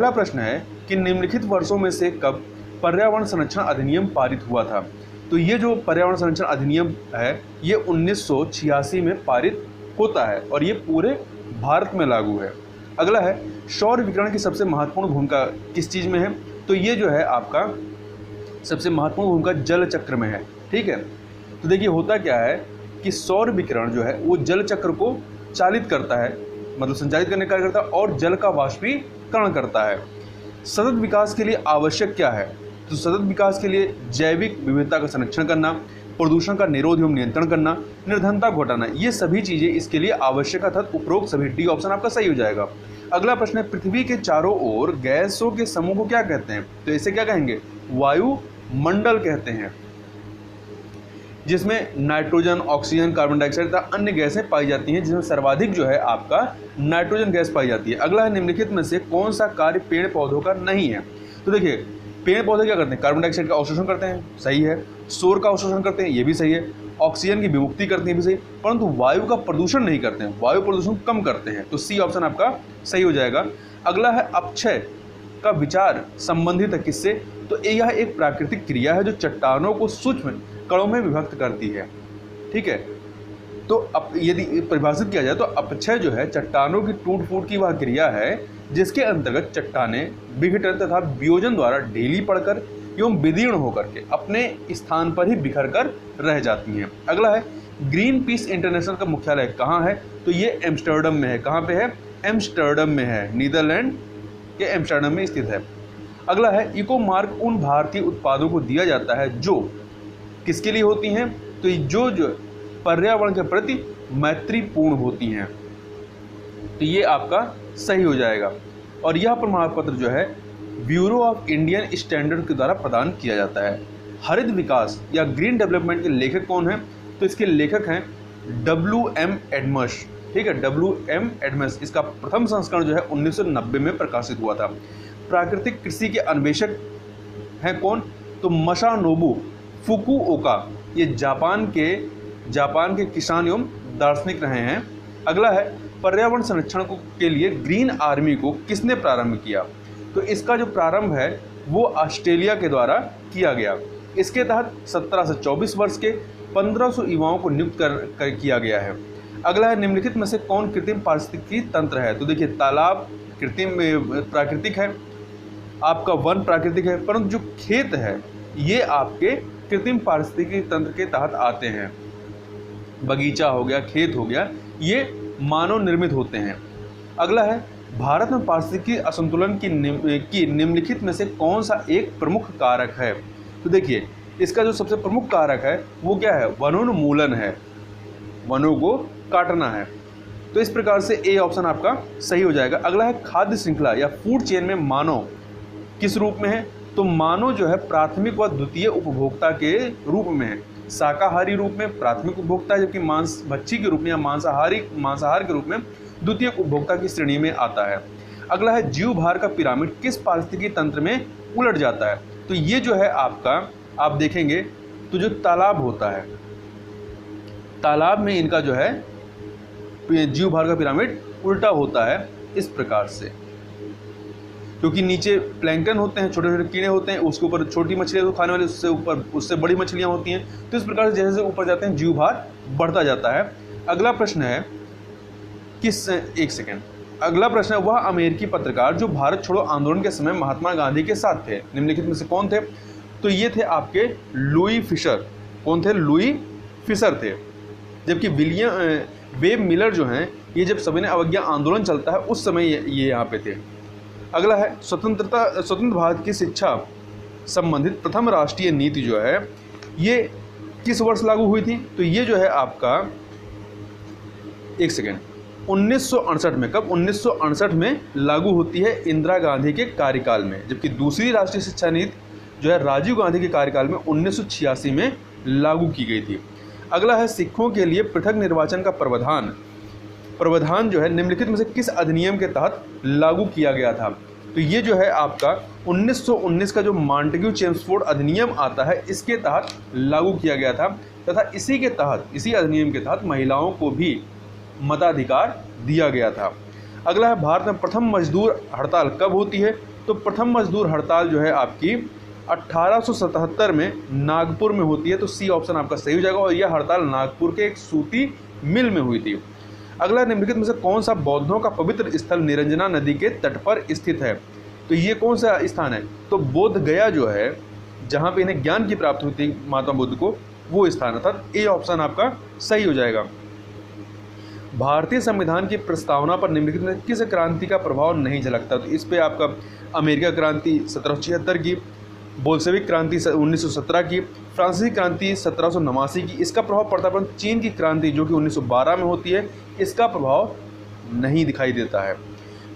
अगला प्रश्न है कि निम्नलिखित वर्षों में से कब पर्यावरण संरक्षण अधिनियम पारित हुआ था। तो ये जो पर्यावरण संरक्षण अधिनियम है ये 1986 में पारित होता है और ये पूरे भारत में लागू है। अगला है सौर विकिरण की सबसे महत्वपूर्ण भूमिका किस चीज़ में है। तो ये जो है आपका सबसे महत्वपूर्ण भूमिका जल चक्र में है। ठीक है, तो देखिए होता क्या है कि सौर विकिरण जो है वो जल चक्र को चालित करता है, मतलब संचालित करने का कार्य करता है और जल का वाष्पीकरण करता है। सतत विकास के लिए आवश्यक क्या है। तो सतत विकास के लिए जैविक विविधता का संरक्षण करना, प्रदूषण का निरोध एवं नियंत्रण करना, निर्धनता को हटाना, ये सभी चीजें इसके लिए आवश्यक है। अर्थात उपरोक्त सभी, डी ऑप्शन आपका सही हो जाएगा। अगला प्रश्न है पृथ्वी के चारों ओर गैसों के समूह को क्या कहते हैं। तो इसे क्या कहेंगे, वायुमंडल कहते हैं, जिसमें नाइट्रोजन, ऑक्सीजन, कार्बन डाइऑक्साइड तथा अन्य गैसें पाई जाती हैं, जिसमें सर्वाधिक जो है आपका नाइट्रोजन गैस पाई जाती है। अगला है निम्नलिखित में से कौन सा कार्य पेड़ पौधों का नहीं है। तो देखिए पेड़ पौधे क्या करते हैं, कार्बन डाइऑक्साइड का अवशोषण करते हैं, सही है। सौर का अवशोषण करते हैं, ये भी सही है। ऑक्सीजन की विमुक्ति करते हैं, भी सही, परंतु वायु का प्रदूषण नहीं करते हैं, वायु प्रदूषण कम करते हैं। तो सी ऑप्शन आपका सही हो जाएगा। अगला है अपक्षय का विचार संबंधित है किससे। तो यह एक प्राकृतिक क्रिया है जो चट्टानों को सूक्ष्म कणों में विभक्त करती है। ठीक है, तो अब यदि परिभाषित किया जाए तो अपक्षय जो है चट्टानों की टूट फूट की वह क्रिया है जिसके अंतर्गत चट्टानें विघटन तथा वियोजन द्वारा ढीली पड़कर एवं विदीर्ण होकर के अपने स्थान पर ही बिखर कर रह जाती हैं। अगला है ग्रीन पीस इंटरनेशनल का मुख्यालय कहाँ है। तो ये एम्स्टर्डम में है। कहाँ पे है, एम्स्टर्डम में है, नीदरलैंड के एम्स्टर्डम में स्थित है। अगला है इको मार्क उन भारतीय उत्पादों को दिया जाता है जो किसके लिए होती हैं। तो जो पर्यावरण के प्रति मैत्रीपूर्ण होती हैं। तो ये आपका सही हो जाएगा। और यह प्रमाण पत्र जो है ब्यूरो ऑफ इंडियन स्टैंडर्ड के द्वारा प्रदान किया जाता है। हरित विकास या ग्रीन डेवलपमेंट के लेखक कौन हैं। तो इसके लेखक हैं WM एडमस। ठीक है, WM एडमस। इसका प्रथम संस्करण जो है 1990 में प्रकाशित हुआ था। प्राकृतिक कृषि के अन्वेषक हैं कौन। तो मसानोबु फुकुओका, ये जापान के किसान एवं दार्शनिक रहे हैं। अगला है पर्यावरण संरक्षण के लिए ग्रीन आर्मी को किसने प्रारंभ किया। तो इसका जो प्रारंभ है वो ऑस्ट्रेलिया के द्वारा किया गया। इसके तहत 17 से 24 वर्ष के 1500 युवाओं को नियुक्त कर किया गया है। अगला है निम्नलिखित में से कौन कृत्रिम पारिस्थितिकी तंत्र है। तो देखिए तालाब कृत्रिम प्राकृतिक है, आपका वन प्राकृतिक है, परंतु जो खेत है ये आपके कृत्रिम पारिस्थितिकी तंत्र के तहत आते हैं। बगीचा हो गया, खेत हो गया, ये मानव निर्मित होते हैं। अगला है भारत में पारिस्थितिकी असंतुलन की निम्नलिखित में से कौन सा एक प्रमुख कारक है। तो देखिए इसका जो सबसे प्रमुख कारक है वो क्या है, वनोन्मूलन है, वनों को काटना है। तो इस प्रकार से ए ऑप्शन आपका सही हो जाएगा। अगला है खाद्य श्रृंखला या फूड चेन में मानव किस रूप में है। तो मानव जो है प्राथमिक व द्वितीय उपभोक्ता के रूप में है। शाकाहारी रूप में प्राथमिक उपभोक्ता है, जबकि मांस भक्षी के रूप में या मांसाहार के रूप में द्वितीय उपभोक्ता की श्रेणी में आता है। अगला है जीव भार का पिरामिड किस पारिस्थितिकी तंत्र में उलट जाता है। तो ये जो है आपका आप देखेंगे तो जो तालाब होता है, तालाब में इनका जो है जीव भार का पिरामिड उल्टा होता है इस प्रकार से, क्योंकि नीचे प्लैंकटन होते हैं, छोटे छोटे कीड़े होते हैं, उसके ऊपर छोटी मछलियां तो खाने वाले, उससे बड़ी मछलियां होती हैं। तो इस प्रकार से जैसे जैसे ऊपर जाते हैं जीव भार बढ़ता जाता है। अगला प्रश्न है अगला प्रश्न है वह अमेरिकी पत्रकार जो भारत छोड़ो आंदोलन के समय महात्मा गांधी के साथ थे, निम्नलिखित में से कौन थे। तो ये थे आपके लुई फिशर। कौन थे, लुई फिशर थे। जबकि वेब मिलर जो हैं ये जब सविनय अवज्ञा आंदोलन चलता है उस समय ये यहाँ पे थे। अगला है स्वतंत्र भारत की शिक्षा संबंधित प्रथम राष्ट्रीय नीति जो है ये किस वर्ष लागू हुई थी। तो ये जो है आपका 1968 में। कब, 1968 में लागू होती है इंदिरा गांधी के कार्यकाल में। जबकि दूसरी राष्ट्रीय शिक्षा नीति जो है राजीव गांधी के कार्यकाल में 1986 में लागू की गई थी। अगला है सिखों के लिए पृथक निर्वाचन का प्रावधान जो है निम्नलिखित में से किस अधिनियम के तहत लागू किया गया था। तो ये जो है आपका 1919 का जो मॉन्टेग्यू चेम्सफोर्ड अधिनियम आता है इसके तहत लागू किया गया था, तथा इसी अधिनियम के तहत महिलाओं को भी मताधिकार दिया गया था। अगला है भारत में प्रथम मजदूर हड़ताल कब होती है। तो प्रथम मजदूर हड़ताल जो है आपकी 1877 में नागपुर में होती है, तो सी ऑप्शन आपका सही हो जाएगा, और यह हड़ताल नागपुर के एक सूती मिल में हुई थी। अगला, निम्नलिखित में से कौन सा बौद्धों का पवित्र स्थल निरंजना नदी के तट पर स्थित है? तो ये कौन सा स्थान है? तो बोध गया जो है, जहाँ पे इन्हें ज्ञान की प्राप्ति हुई थी महात्मा बुद्ध को, वो स्थान, अर्थात ए ऑप्शन आपका सही हो जाएगा। भारतीय संविधान की प्रस्तावना पर निम्नलिखित में किस क्रांति का प्रभाव नहीं झलकता? तो इस पे आपका अमेरिका क्रांति 1776 की, बोल्शेविक क्रांति 1917 की, फ्रांसीसी क्रांति 1789 की, इसका प्रभाव पड़ता है, परंतु चीन की क्रांति जो कि 1912 में होती है, इसका प्रभाव नहीं दिखाई देता है।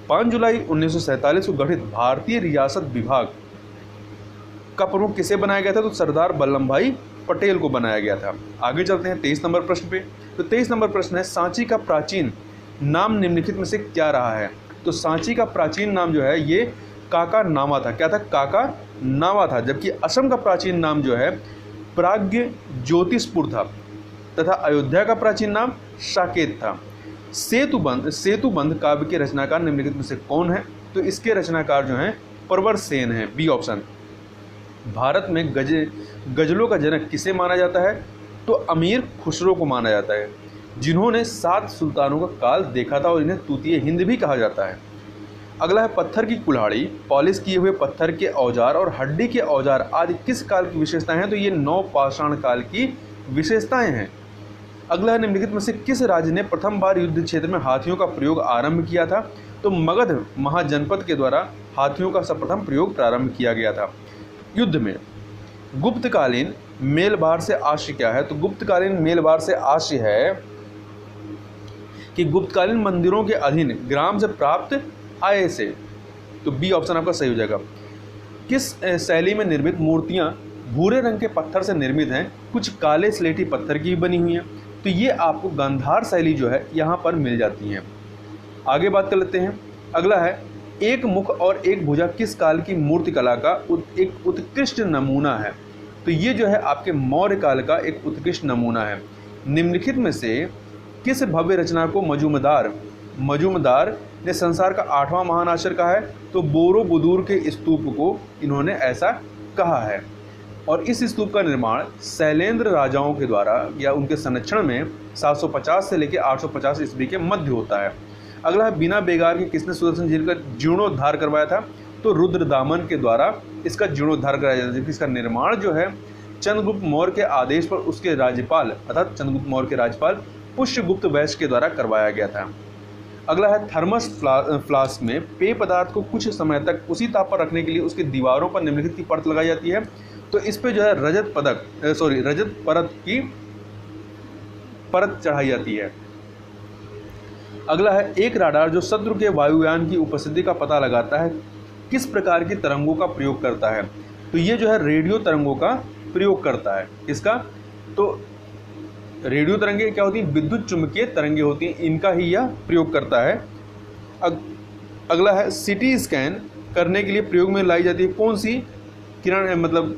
5 जुलाई 1947 को गठित भारतीय रियासत विभाग का प्रमुख किसे बनाया गया था? तो सरदार वल्लभ भाई पटेल को बनाया गया था। आगे चलते हैं 23 नंबर प्रश्न पे। तो 23 नंबर प्रश्न है, सांची का प्राचीन नाम निम्नलिखित में से क्या रहा है? तो सांची का प्राचीन नाम जो है ये काका नावा था। क्या था? काका नावा था। जबकि असम का प्राचीन नाम जो है प्राग्ञ ज्योतिषपुर था, तथा अयोध्या का प्राचीन नाम साकेत था। सेतुबंध काव्य के रचनाकार निम्नलिखित में से कौन है? तो इसके रचनाकार जो हैं प्रवर सेन है, बी ऑप्शन। भारत में गजलों का जनक किसे माना जाता है? तो अमीर खुसरो को माना जाता है, जिन्होंने 7 सुल्तानों का काल देखा था, और इन्हें तूतीय हिंद भी कहा जाता है। अगला है, पत्थर की कुल्हाड़ी, पॉलिश किए हुए पत्थर के औजार और हड्डी के औजार आदि किस काल की विशेषताएं हैं? तो ये नवपाषाण काल की विशेषताएं हैं। अगला है, निम्नलिखित में से किस राज्य ने प्रथम बार युद्ध क्षेत्र में हाथियों का प्रयोग आरंभ किया था? तो मगध महाजनपद के द्वारा हाथियों का सर्वप्रथम प्रयोग प्रारंभ किया गया था युद्ध में। गुप्तकालीन मेलबार से आशय क्या है? तो गुप्तकालीन मेलबार से आशय है कि गुप्तकालीन मंदिरों के अधीन ग्राम से प्राप्त आय से। तो बी ऑप्शन आपका सही हो जाएगा। किस शैली में निर्मित मूर्तियां भूरे रंग के पत्थर से निर्मित हैं, कुछ काले स्लेटी पत्थर की बनी हुई हैं? तो ये आपको गांधार शैली जो है यहाँ पर मिल जाती हैं। आगे बात कर लेते हैं। अगला है, एक मुख और एक भुजा किस काल की मूर्ति कला का एक उत्कृष्ट नमूना है? तो ये जो है आपके मौर्य काल का एक उत्कृष्ट नमूना है। निम्नलिखित में से किस भव्य रचना को मजूमदार ने संसार का 8वां महान आश्चर्य कहा है? तो बोरोबुदूर के स्तूप को इन्होंने ऐसा कहा है, और इस स्तूप का निर्माण शैलेंद्र राजाओं के द्वारा या उनके संरक्षण में 750 से लेकर 850 ईस्वी के मध्य होता है। अगला है, बिना बेगार के किसने सुदर्शन झील का जीर्णोद्धार करवाया था? तो रुद्रदामन के द्वारा इसका जीर्णोद्धार कराया जाता है। इसका निर्माण जो है चंद्रगुप्त मौर्य के आदेश पर उसके राज्यपाल अर्थात चंद्रगुप्त मौर्य के राज्यपाल पुष्यगुप्त वैश्य के द्वारा करवाया गया था। अगला है, थर्मस फ्लास्क में पेय पदार्थ को कुछ समय तक उसी ताप पर रखने के लिए उसकी दीवारों पर निम्नलिखित की परत लगाई जाती है। तो इस पे जो है रजत परत की परत चढ़ाई जाती है। अगला है, एक राडार जो शत्रु के वायुयान की उपस्थिति का पता लगाता है किस प्रकार की तरंगों का प्रयोग करता है? तो ये जो है रेडियो तरंगों का प्रयोग करता है। इसका तो रेडियो तरंगे क्या होती हैं? विद्युत चुंबकीय तरंगे होती हैं, इनका ही यह प्रयोग करता है। अगला है, सीटी स्कैन करने के लिए प्रयोग में लाई जाती है कौन सी किरण मतलब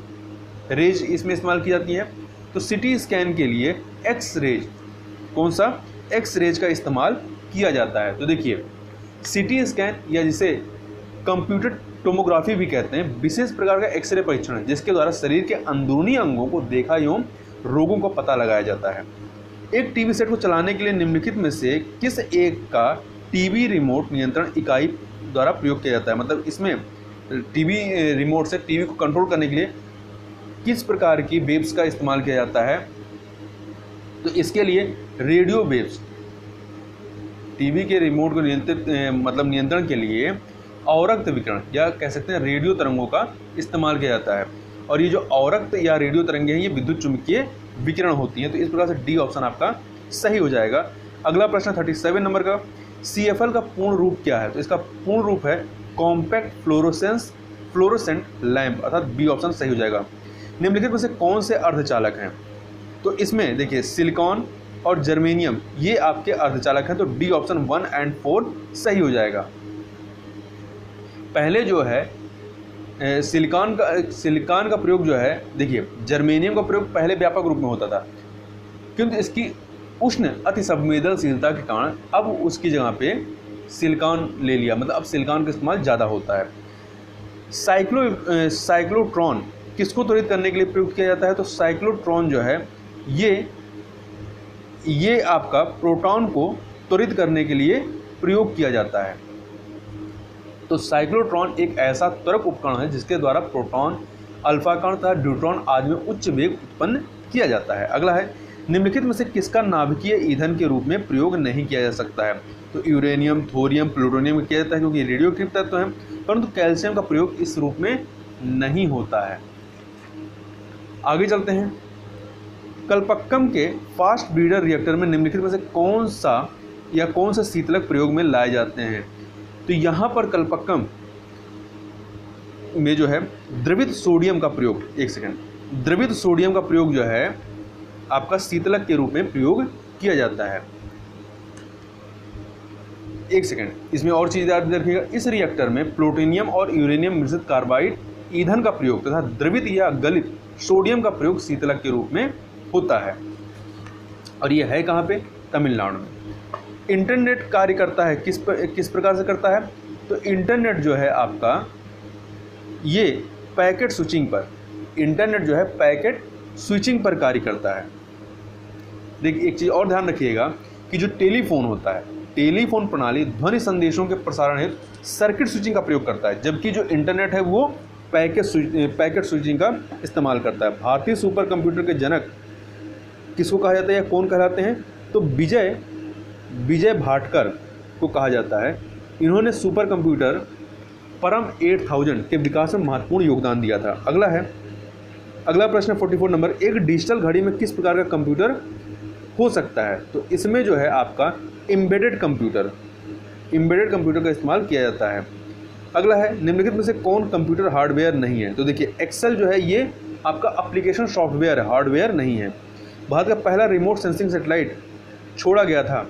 रेज इसमें इस्तेमाल की जाती है? तो सीटी स्कैन के लिए एक्स रेज, कौन सा? एक्स रेज का इस्तेमाल किया जाता है। तो देखिए, सीटी स्कैन या जिसे कंप्यूटर टोमोग्राफी भी कहते हैं, विशेष प्रकार का एक्सरे परीक्षण है जिसके द्वारा शरीर के अंदरूनी अंगों को देखा एवं रोगों को पता लगाया जाता है। एक टीवी सेट को चलाने के लिए निम्नलिखित में से किस एक का टीवी रिमोट नियंत्रण इकाई द्वारा प्रयोग किया जाता है? मतलब इसमें टीवी रिमोट से टीवी को कंट्रोल करने के लिए किस प्रकार की वेव्स का इस्तेमाल किया जाता है? तो इसके लिए रेडियो वेव्स, टीवी के रिमोट को नियंत्रण के लिए अवरक्त विकिरण या कह सकते हैं रेडियो तरंगों का इस्तेमाल किया जाता है। और ये जो अवरक्त या रेडियो तरंगे हैं ये विद्युत चुम्बकीय विकिरण होती हैं। तो इस प्रकार से डी ऑप्शन आपका सही हो जाएगा। अगला प्रश्न 37 नंबर का, CFL का पूर्ण रूप क्या है? तो इसका पूर्ण रूप है कॉम्पैक्ट फ्लोरोसेंट लैंप, अर्थात बी ऑप्शन सही हो जाएगा। निम्नलिखित में से कौन से अर्धचालक हैं? तो इसमें देखिए सिलिकॉन और जर्मेनियम ये आपके अर्धचालक हैं, तो डी ऑप्शन 1 और 4 सही हो जाएगा। पहले जो है सिलिकॉन का प्रयोग जो है, देखिए जर्मेनियम का प्रयोग पहले व्यापक रूप में होता था, किंतु इसकी उष्ण अति संवेदनशीलता के कारण अब उसकी जगह पे सिलिकॉन ले लिया, मतलब अब सिलिकॉन का इस्तेमाल ज़्यादा होता है। साइक्लोट्रॉन किसको त्वरित करने के लिए प्रयुक्त किया जाता है? तो साइक्लोट्रॉन जो है ये आपका प्रोटॉन को त्वरित करने के लिए प्रयोग किया जाता है। तो साइक्लोट्रॉन एक ऐसा त्वरक उपकरण है जिसके द्वारा प्रोटॉन, अल्फा कण तथा न्यूट्रॉन आदि में उच्च वेग उत्पन्न किया जाता है। अगला है, निम्नलिखित में से किसका नाभिकीय ईंधन के रूप में प्रयोग नहीं किया जा सकता है? तो यूरेनियम, थोरियम, प्लूटोनियम किया जाता है क्योंकि रेडियो एक्टिव तत्व है, परंतु कैल्शियम का प्रयोग इस रूप में नहीं होता है। आगे चलते हैं। कल्पक्कम के फास्ट ब्रीडर रिएक्टर में निम्नलिखित में से कौन से शीतलक प्रयोग में लाए जाते हैं? तो यहाँ पर कल्पक्कम में जो है द्रवित सोडियम का प्रयोग, द्रवित सोडियम का प्रयोग जो है आपका शीतलक के रूप में प्रयोग किया जाता है। इसमें और चीज़ याद रखिएगा, इस रिएक्टर में प्लूटोनियम और यूरेनियम मिश्रित कार्बाइड ईंधन का प्रयोग तथा द्रवित या गलित सोडियम का प्रयोग शीतलक के रूप में होता है। और ये है कहाँ पे? तमिलनाडु में। इंटरनेट कार्य करता है किस प्रकार से करता है? तो इंटरनेट जो है आपका ये पैकेट स्विचिंग पर, इंटरनेट जो है पैकेट स्विचिंग पर कार्य करता है। देखिए एक चीज़ और ध्यान रखिएगा कि जो टेलीफोन होता है, टेलीफोन प्रणाली ध्वनि संदेशों के प्रसारण हेतु सर्किट स्विचिंग का प्रयोग करता है, जबकि जो इंटरनेट है वो पैकेट स्विचिंग का इस्तेमाल करता है। भारतीय सुपर कंप्यूटर के जनक किसको कहा जाता है या कौन कहलाते हैं? तो विजय भाटकर को कहा जाता है। इन्होंने सुपर कंप्यूटर परम 8000 के विकास में महत्वपूर्ण योगदान दिया था। अगला प्रश्न 44 नंबर, एक डिजिटल घड़ी में किस प्रकार का कंप्यूटर हो सकता है? तो इसमें जो है आपका एम्बेडेड कंप्यूटर का इस्तेमाल किया जाता है। अगला है, निम्नलिखित में से कौन कंप्यूटर हार्डवेयर नहीं है? तो देखिए एक्सेल जो है ये आपका एप्लीकेशन सॉफ्टवेयर है, हार्डवेयर नहीं है। भारत का पहला रिमोट सेंसिंग सैटेलाइट छोड़ा गया था,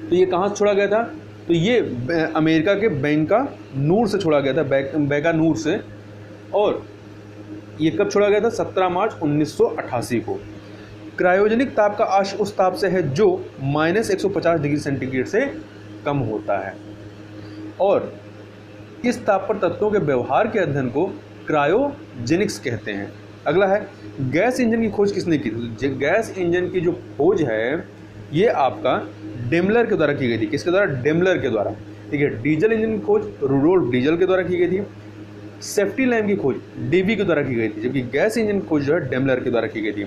तो ये कहाँ से छोड़ा गया था? तो ये अमेरिका के बैंकानूर से छोड़ा गया था, बैंकानूर से। और ये कब छोड़ा गया था? 17 मार्च 1988 को। क्रायोजेनिक ताप का अंश उस ताप से है जो -150 डिग्री सेंटीग्रेड से कम होता है, और इस ताप पर तत्वों के व्यवहार के अध्ययन को क्रायोजेनिक्स कहते हैं। अगला है, गैस इंजन की खोज किसने की? गैस इंजन की जो खोज है ये आपका डेमलर के द्वारा की गई थी। किसके द्वारा? डेमलर के द्वारा। ठीक है। डीजल इंजन की खोज रुडोल्फ डीजल के द्वारा की गई थी। सेफ्टी लैम्प की खोज डीवी के द्वारा की गई थी, जबकि गैस इंजन की खोज जो है डेमलर के द्वारा की गई थी।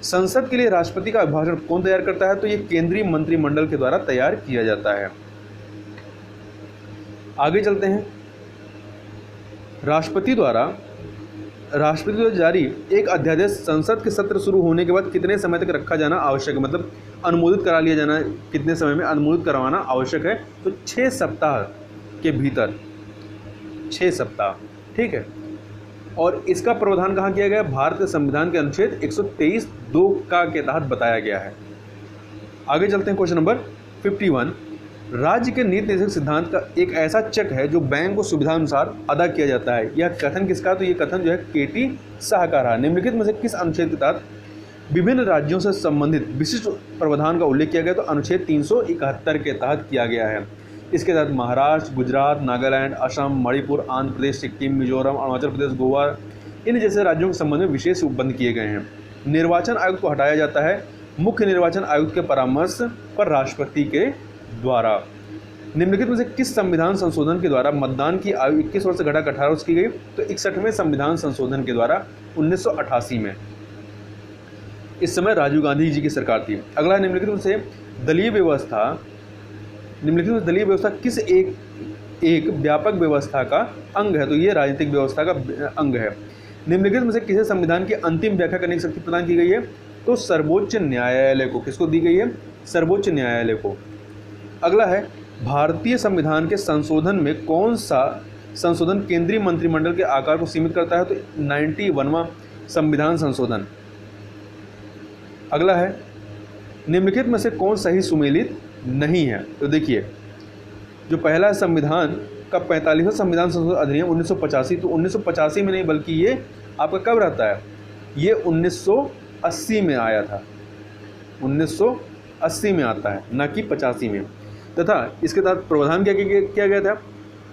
संसद के लिए राष्ट्रपति का अभिभाषण कौन तैयार करता है? तो ये केंद्रीय मंत्रिमंडल के द्वारा तैयार किया जाता है। आगे चलते हैं। राष्ट्रपति द्वारा जारी एक अध्यादेश संसद के सत्र शुरू होने के बाद कितने समय तक रखा जाना आवश्यक है? मतलब अनुमोदित करा लिया जाना कितने समय में अनुमोदित करवाना आवश्यक है? तो 6 सप्ताह के भीतर, 6 सप्ताह। ठीक है। और इसका प्रावधान कहाँ किया गया? भारत के संविधान के अनुच्छेद 123(2) के तहत बताया गया है। आगे चलते हैं। क्वेश्चन नंबर 51, राज्य के नीति निर्देशक सिद्धांत का एक ऐसा चेक है जो बैंक को सुविधा अनुसार अदा किया जाता है। यह कथन किसका? तो ये कथन जो है केटी शाह का रहा। निम्नलिखित में से किस अनुच्छेद के तहत विभिन्न राज्यों से संबंधित विशिष्ट प्रावधान का उल्लेख किया गया? तो अनुच्छेद 371 के तहत किया गया है। इसके तहत महाराष्ट्र, गुजरात, नागालैंड, असम, मणिपुर, आंध्र प्रदेश, सिक्किम, मिजोरम, अरुणाचल प्रदेश, गोवा इन जैसे राज्यों के संबंध में विशेष उपबंध किए गए हैं। निर्वाचन आयुक्त को हटाया जाता है मुख्य निर्वाचन आयुक्त के परामर्श पर राष्ट्रपति के द्वारा। निम्नलिखित में से किस संविधान संशोधन के द्वारा मतदान की आयु 21 वर्ष से घटाकर 18 वर्ष की गई? तो 61वें संविधान संशोधन के द्वारा 1988 में। इस समय राजीव गांधी जी की सरकार थी। अगला, निम्नलिखित में से दलीय व्यवस्था किस एक व्यापक व्यवस्था का अंग है? तो ये राजनीतिक व्यवस्था का अंग है। निम्नलिखित में से किसे संविधान की अंतिम व्याख्या करने की शक्ति प्रदान की गई है? तो सर्वोच्च न्यायालय को। किसको दी गई है? सर्वोच्च न्यायालय को। अगला है, भारतीय संविधान के संशोधन में कौन सा संशोधन केंद्रीय मंत्रिमंडल के आकार को सीमित करता है? तो 91वां संविधान संशोधन। अगला है, निम्नलिखित में से कौन सही सुमेलित नहीं है? तो देखिए, जो पहला संविधान का 45वां संविधान संशोधन अधिनियम 1985, तो 1985 में नहीं बल्कि ये आपका कब रहता है? ये 1980 में आया था, 1980 में आता है, ना कि 85 में। तथा इसके तहत प्रावधान क्या किया गया था?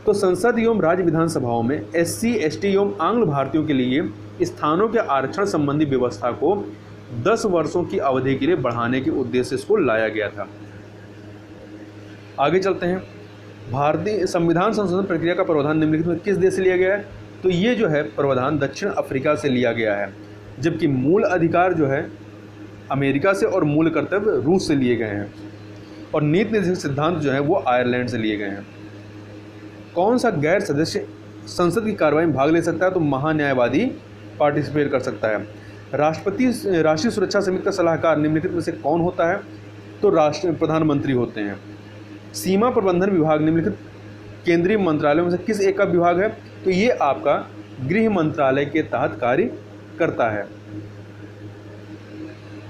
तो संसद एवं राज्य विधानसभाओं में SC, ST एवं आंग्ल भारतीयों के लिए स्थानों के आरक्षण संबंधी व्यवस्था को 10 वर्षों की अवधि के लिए बढ़ाने के उद्देश्य से इसको लाया गया था। आगे चलते हैं। भारतीय संविधान संशोधन प्रक्रिया का प्रावधान निम्नलिखित में किस देश से लिया गया है? तो ये जो है प्रावधान दक्षिण अफ्रीका से लिया गया है, जबकि मूल अधिकार जो है अमेरिका से और मूल कर्तव्य रूस से लिए गए हैं, और नीति निर्देशक सिद्धांत जो है वो आयरलैंड से लिए गए हैं। कौन सा गैर सदस्य संसद की कार्रवाई में भाग ले सकता है? तो महान्यायवादी पार्टिसिपेट कर सकता है। राष्ट्रीय सुरक्षा समिति का सलाहकार निम्नलिखित में से कौन होता है? तो प्रधानमंत्री होते हैं। सीमा प्रबंधन विभाग निम्नलिखित केंद्रीय मंत्रालयों में से किस एक का विभाग है? तो ये आपका गृह मंत्रालय के तहत कार्य करता है।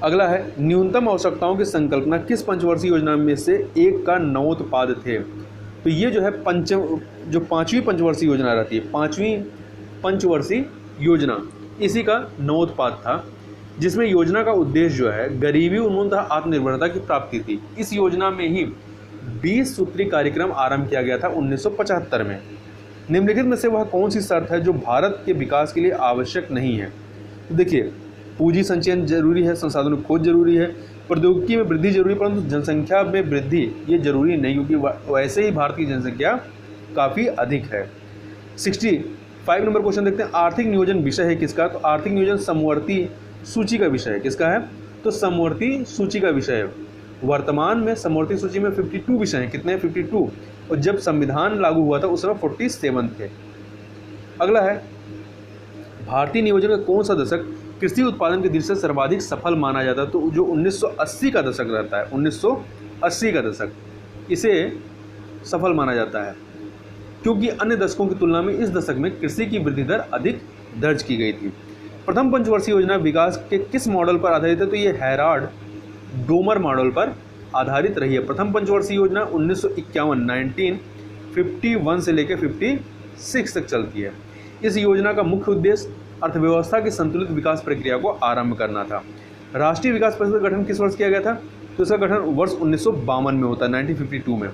अगला है, न्यूनतम आवश्यकताओं की संकल्पना किस पंचवर्षीय योजना में से एक का नवोत्पाद थे? तो ये जो है पांचवी पंचवर्षीय योजना रहती है, पांचवी पंचवर्षीय योजना, इसी का नवोत्पाद था, जिसमें योजना का उद्देश्य जो है गरीबी उन्मूलन तथा आत्मनिर्भरता की प्राप्ति थी। इस योजना में ही 20 सूत्री कार्यक्रम आरंभ किया गया था 1975 में। निम्नलिखित में से वह कौन सी शर्त है जो भारत के विकास के लिए आवश्यक नहीं है? तो देखिए, पूंजी संचयन जरूरी है, संसाधनों की खोज जरूरी है, प्रौद्योगिकी में वृद्धि जरूरी है, परंतु जनसंख्या में वृद्धि ये जरूरी नहीं, क्योंकि वैसे ही भारत की जनसंख्या काफ़ी अधिक है। 65 नंबर क्वेश्चन देखते हैं। आर्थिक नियोजन विषय है किसका? तो आर्थिक नियोजन समवर्ती सूची का विषय है। किसका है? तो समवर्ती सूची का विषय है। वर्तमान में समवर्ती सूची में 52 विषय हैं। कितने हैं? 52। और जब संविधान लागू हुआ था उस समय 47 थे। अगला है, भारतीय नियोजन का कौन सा दशक कृषि उत्पादन की दृष्टि से सर्वाधिक सफल माना जाता है? तो जो 1980 का दशक रहता है, 1980 का दशक, इसे सफल माना जाता है, क्योंकि अन्य दशकों की तुलना में इस दशक में कृषि की वृद्धि दर अधिक दर्ज की गई थी। प्रथम पंचवर्षीय योजना विकास के किस मॉडल पर आधारित है? तो ये हैराल्ड डोमर मॉडल पर आधारित रही है। प्रथम पंचवर्षीय योजना 1951 से लेकर 56 तक चलती है। इस योजना का मुख्य उद्देश्य अर्थव्यवस्था की संतुलित विकास प्रक्रिया को आरंभ करना था। राष्ट्रीय विकास परिषद का गठन किस वर्ष किया गया था? तो इसका गठन वर्ष 1952 में होता है, 1952 में।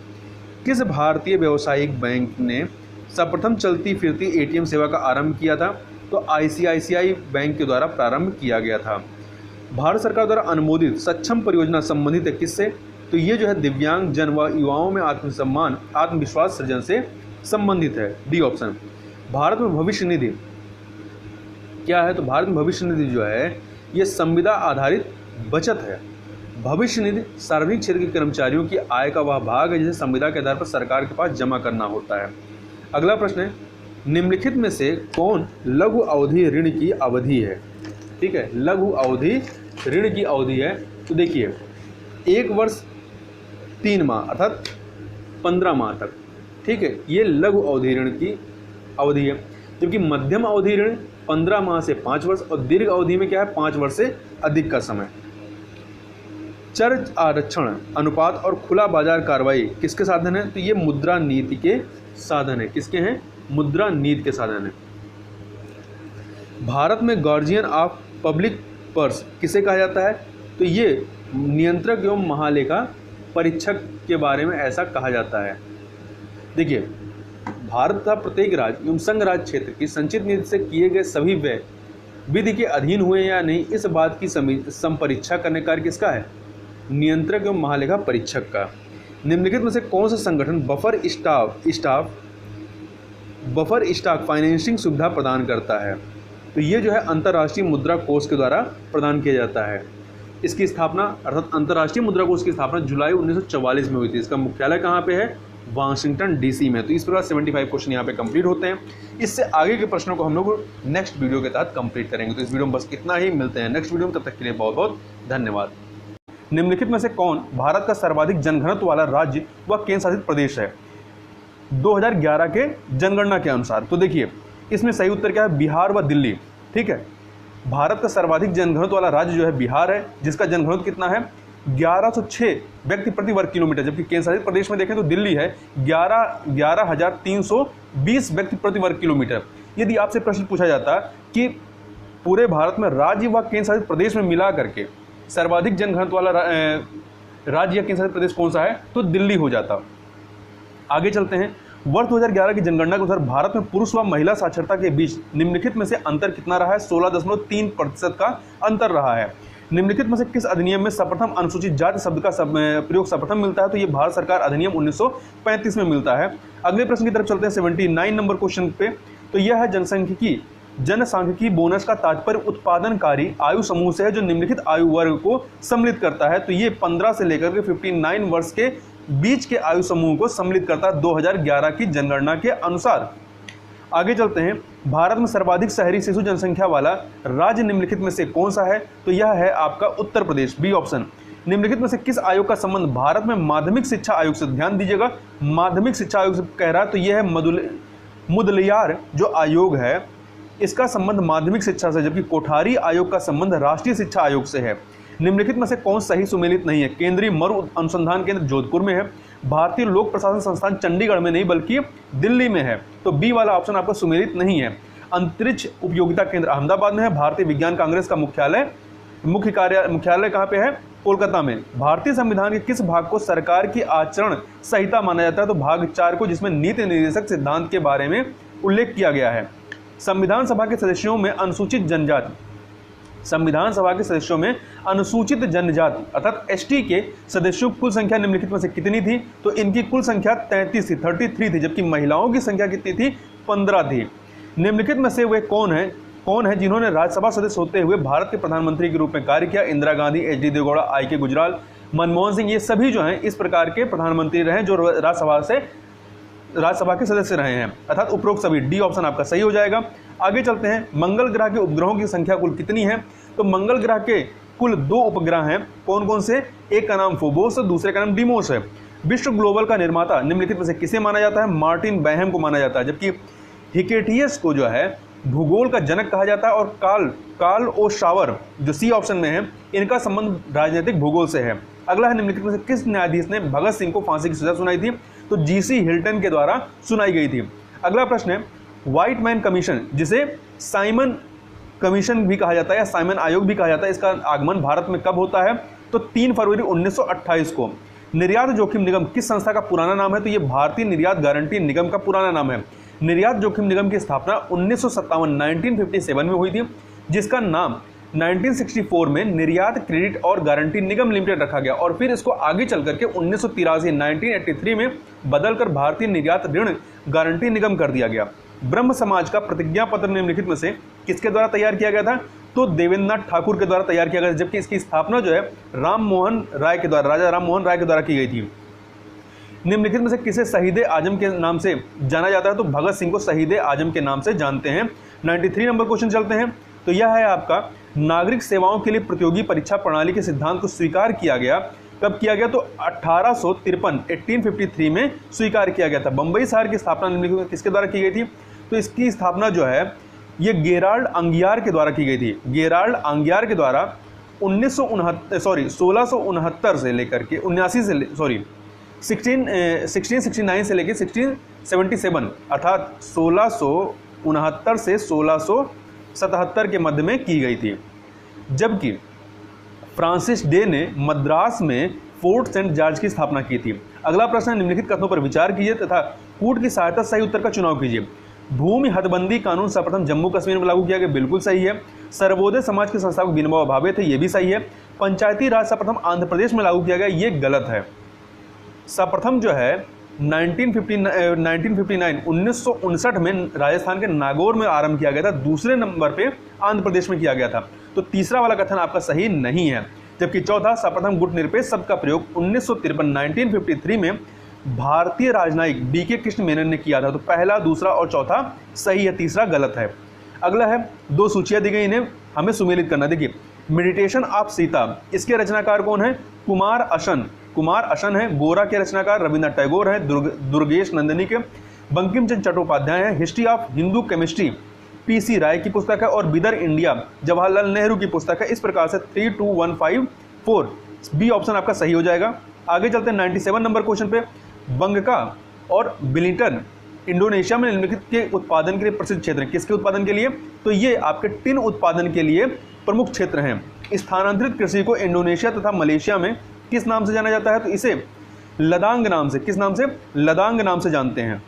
किस भारतीय व्यावसायिक बैंक ने सर्वप्रथम चलती फिरती ATM सेवा का आरंभ किया था? तो ICICI बैंक के द्वारा प्रारंभ किया गया था। भारत सरकार द्वारा अनुमोदित सक्षम परियोजना संबंधित है किससे? तो ये जो है दिव्यांग जन व युवाओं में आत्मसम्मान आत्मविश्वास सृजन से संबंधित है। D option. भारत में भविष्य निधि क्या है? तो भारत में भविष्य निधि जो है ये संविदा आधारित बचत है। भविष्य निधि सार्वजनिक क्षेत्र के कर्मचारियों की आय का वह भाग है जिसे संविदा के आधार पर सरकार के पास जमा करना होता है। अगला प्रश्न है, निम्नलिखित में से कौन लघु अवधि ऋण की अवधि है? ठीक है, लघु अवधि ऋण की अवधि है। तो देखिए, 1 वर्ष 3 माह अर्थात 15 माह तक, ठीक है, ये लघु अवधि ऋण की अवधि है। जबकि मध्यम अवधि ऋण 15 माह से 5 वर्ष और दीर्घ अवधि में क्या है? 5 वर्ष से अधिक का समय। चर आरक्षण अनुपात और खुला बाजार कार्रवाई किसके साधन है? तो ये मुद्रा नीति के साधन है। किसके हैं? मुद्रा नीति के साधन है। भारत में गार्जियन ऑफ पब्लिक पर्स किसे कहा जाता है? तो ये नियंत्रक एवं महालेखा परीक्षक के बारे में ऐसा कहा जाता है। देखिए, भारत का प्रत्येक राज्य एवं संघ राज्य क्षेत्र की संचित निधि से किए गए सभी व्यय विधि के अधीन हुए या नहीं, इस बात की संपरीक्षा करने का कार्य किसका है? नियंत्रक एवं महालेखा परीक्षक का। निम्नलिखित में से कौन सा संगठन बफर स्टॉक फाइनेंसिंग सुविधा प्रदान करता है? तो ये जो है अंतर्राष्ट्रीय मुद्रा कोष के द्वारा प्रदान किया जाता है। इसकी स्थापना अर्थात अंतर्राष्ट्रीय मुद्रा कोष की स्थापना जुलाई 1944 में हुई थी। इसका मुख्यालय कहाँ पे है? वाशिंगटन DC में। तो इस प्रकार 75 क्वेश्चन यहाँ पे कंप्लीट होते हैं। इससे आगे के प्रश्नों को हम लोग नेक्स्ट वीडियो के तहत कंप्लीट करेंगे। तो इस वीडियो में बस इतना ही, मिलते हैं नेक्स्ट वीडियो में, तब तक के लिए बहुत बहुत धन्यवाद। निम्नलिखित में से कौन भारत का सर्वाधिक जनघनत्व वाला राज्य व केंद्र शासित प्रदेश है 2011 के जनगणना के अनुसार? तो देखिए, इसमें सही उत्तर क्या है? बिहार व दिल्ली। ठीक है, भारत का सर्वाधिक जनघनत्व वाला राज्य जो है बिहार है, जिसका जनघनत्व कितना है? 1106 व्यक्ति प्रति वर्ग किलोमीटर। जबकि केंद्र शासित प्रदेश में देखें तो दिल्ली है 11,320 व्यक्ति प्रति वर्ग किलोमीटर। यदि आपसे प्रश्न पूछा जाता कि पूरे भारत में राज्य व केंद्र शासित प्रदेश में मिला करके सर्वाधिक जनघनत्व वाला राज्य या केंद्र शासित प्रदेश कौन सा है, तो दिल्ली हो जाता। आगे चलते हैं। वर्ष 2011 की जनगणना के अनुसार भारत में पुरुष व महिला साक्षरता के बीच निम्नलिखित में से अंतर कितना रहा है? 16.3% का अंतर रहा है। निम्नलिखित में से किस अधिनियम में सर्वप्रथम अनुसूचित जाति शब्द का प्रयोग सर्वप्रथम मिलता है? तो ये भारत सरकार अधिनियम 1935 में मिलता है। अगले प्रश्न की तरफ चलते हैं 79 नंबर क्वेश्चन पे। तो यह है जनसांख्यिकी बोनस का तात्पर्य उत्पादनकारी आयु समूह से है जो निम्नलिखित आयु वर्ग को सम्मिलित करता है। तो ये 15 से लेकर के 59 वर्ष के बीच के आयु समूह को सम्मिलित करता है 2011 की जनगणना के अनुसार। आगे चलते हैं, भारत में सर्वाधिक शहरी शिशु जनसंख्या वाला राज्य निम्नलिखित में से कौन सा है? तो यह है आपका उत्तर प्रदेश, बी ऑप्शन। निम्नलिखित में से किस आयोग का संबंध भारत में माध्यमिक शिक्षा आयोग से? ध्यान दीजिएगा, माध्यमिक शिक्षा आयोग से कह रहा है, तो यह है मुदलियार जो आयोग है इसका संबंध माध्यमिक शिक्षा से, जबकि कोठारी आयोग का संबंध राष्ट्रीय शिक्षा आयोग से है। निम्नलिखित में से कौन सही सुमेलित नहीं है? केंद्रीय मरु अनुसंधान केंद्र जोधपुर में है, भारतीय लोक प्रशासन संस्थान चंडीगढ़ में नहीं बल्कि दिल्ली में है, तो बी वाला ऑप्शन आपका सुमेलित नहीं है। अंतरिक्ष उपयोगिता केंद्र अहमदाबाद में है, भारतीय विज्ञान कांग्रेस का मुख्यालय कहाँ पे है? कोलकाता में। भारतीय संविधान के किस भाग को सरकार की आचरण संहिता माना जाता है? तो भाग 4 को, जिसमें नीति निर्देशक सिद्धांत के बारे में उल्लेख किया गया है। संविधान सभा के सदस्यों में अनुसूचित जनजाति अर्थात एसटी के सदस्यों की कुल संख्या निम्नलिखित में से कितनी थी? तो इनकी कुल संख्या 33 थी, 33 थी, जबकि महिलाओं की संख्या कितनी थी? 15 थी। निम्नलिखित में से वे कौन है जिन्होंने राज्यसभा सदस्य होते हुए भारत के प्रधानमंत्री के रूप में कार्य किया? इंदिरा गांधी, एच.डी. देवेगौड़ा, आई.के. गुजराल, मनमोहन सिंह, ये सभी जो हैं इस प्रकार के प्रधानमंत्री रहे जो राज्यसभा के सदस्य रहे हैं, अर्थात उपरोक्त सभी। डी ऑप्शन आपका सही हो जाएगा। आगे चलते हैं, मंगल ग्रह के उपग्रहों की संख्या कुल कितनी है? तो मंगल ग्रह के कुल 2 उपग्रह हैं। कौन कौन से? एक का नाम फोबोस है, दूसरे का नाम डीमोस है। विश्व ग्लोबल का निर्माता निम्नलिखित में से किसे माना जाता है? मार्टिन बैहम को माना जाता है, जबकि हिकेटियस को जो है भूगोल का जनक कहा जाता है, और कार्ल ओ शावर जो सी ऑप्शन में है, इनका संबंध राजनीतिक भूगोल से है। अगला है, निम्नलिखित में से किस न्यायाधीश ने भगत सिंह को फांसी की सजा सुनाई थी? तो जीसी हिल्टन के द्वारा सुनाई गई थी। अगला प्रश्न है, व्हाइट मैन कमीशन, जिसे साइमन कमीशन भी कहा जाता है या साइमन आयोग भी कहा जाता है, इसका आगमन भारत में कब होता है? तो 3 फरवरी 1928 को। निर्यात जोखिम निगम किस संस्था का पुराना नाम है? तो ये भारतीय निर्यात गारंटी निगम का पुराना नाम है। निर्यात जोखिम निगम की स्थापना 1957 में हुई थी, जिसका नाम 1964 में निर्यात क्रेडिट और गारंटी निगम लिमिटेड रखा गया, और फिर इसको आगे चल करके 1983 में बदलकर भारतीय निर्यात ऋण गारंटी निगम कर दिया गया। ब्रह्म समाज का प्रतिज्ञा पत्र निम्नलिखित में से किसके द्वारा तैयार किया गया था? तो देवेंद्रनाथ ठाकुर के द्वारा तैयार किया गया, जबकि इसकी स्थापना जो है राजा राम मोहन राय के द्वारा की गई थी। निम्नलिखित में से किसे शहीद आजम के नाम से जाना जाता है? तो भगत सिंह को शहीद आजम के नाम से जानते हैं। 93 नंबर क्वेश्चन चलते हैं। तो यह है आपका, नागरिक सेवाओं के लिए प्रतियोगी परीक्षा प्रणाली के सिद्धांत को स्वीकार किया गया। कब किया गया? तो 1853 में स्वीकार किया गया था। बंबई शहर की स्थापना निम्नलिखित में किसके द्वारा की गई थी? तो इसकी स्थापना जो है ये गेराल्ड अंगियार के द्वारा की गई थी। गेराल्ड अंगियार के द्वारा 1669 से लेकर के 1669 से लेकर 1677 अर्थात 1669 से 1677 के मध्य में की गई थी। जबकि फ्रांसिस डे ने मद्रास में फोर्ट सेंट जॉर्ज की स्थापना की थी। अगला प्रश्न, निम्नलिखित कथनों पर विचार कीजिए तथा कूट की सहायता से सही उत्तर का चुनाव कीजिए। भूमि हदबंदी कानून सर्वप्रथम जम्मू कश्मीर में लागू किया गया, बिल्कुल सही है। सर्वोदय समाज के संस्थापक विनोबा भावे थे, ये भी सही है। पंचायती राज सर्वप्रथम आंध्र प्रदेश में लागू किया गया, ये गलत है। सर्वप्रथम जो है 1959 में राजस्थान के नागौर में आरंभ किया गया था, दूसरे नंबर पे आंध्र प्रदेश में किया गया था, तो तीसरा वाला कथन आपका सही नहीं है। जबकि चौथा, सर्वप्रथम गुट निरपेक्ष शब्द का प्रयोग 1953 में भारतीय राजनयिक बीके कृष्ण मेनन ने किया था, तो पहला, दूसरा और चौथा सही है, तीसरा गलत है। अगला है, 2 सूचियां दी गई, इन्हें हमें सुमेलित करना। देखिए, मेडिटेशन ऑफ सीता, इसके रचनाकार कौन है? कुमार अशन है। गोरा के रचनाकार रविन्द्रनाथ टैगोर है, दुर्गेश नंदिनी के। बंकिम चंद्र चट्टोपाध्याय है। History of Hindu chemistry PC Ray की पुस्तक है, और बिदर इंडिया जवाहरलाल नेहरू की पुस्तक है। इस प्रकार से 32154 बी ऑप्शन आपका सही हो जाएगा। आगे चलते हैं 97 नंबर क्वेश्चन पे। बंगका और बिलिटन इंडोनेशिया में निम्नलिखित के उत्पादन के लिए प्रसिद्ध क्षेत्र हैं। किसके उत्पादन के लिए? तो ये आपके टिन उत्पादन के लिए प्रमुख क्षेत्र हैं। स्थानांतरित कृषि को इंडोनेशिया तथा मलेशिया में किस नाम से जाना जाता है? तो इसे लदांग नाम से, किस नाम से? लदांग नाम से जानते हैं।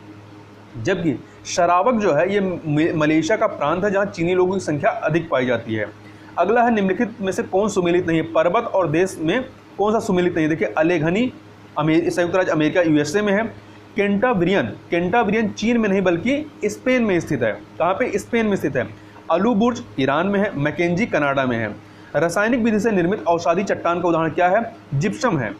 जबकि शरावक जो है ये मलेशिया का प्रांत है जहाँ चीनी लोगों की संख्या अधिक पाई जाती है। अगला है निम्नलिखित में से कौन सुमेलित नहीं है, पर्वत और देश में कौन सा सुमेलित नहीं है। देखिए अलेघनी संयुक्त राज्य अमेरिका यूएसए में है, केंटाब्रियन चीन में नहीं बल्कि स्पेन में स्थित है। कहाँ पे, स्पेन में स्थित है। अलूबुर्ज ईरान में है, मैकेंजी कनाडा में है। रासायनिक विधि से निर्मित औषधि चट्टान का उदाहरण क्या है, जिप्सम है।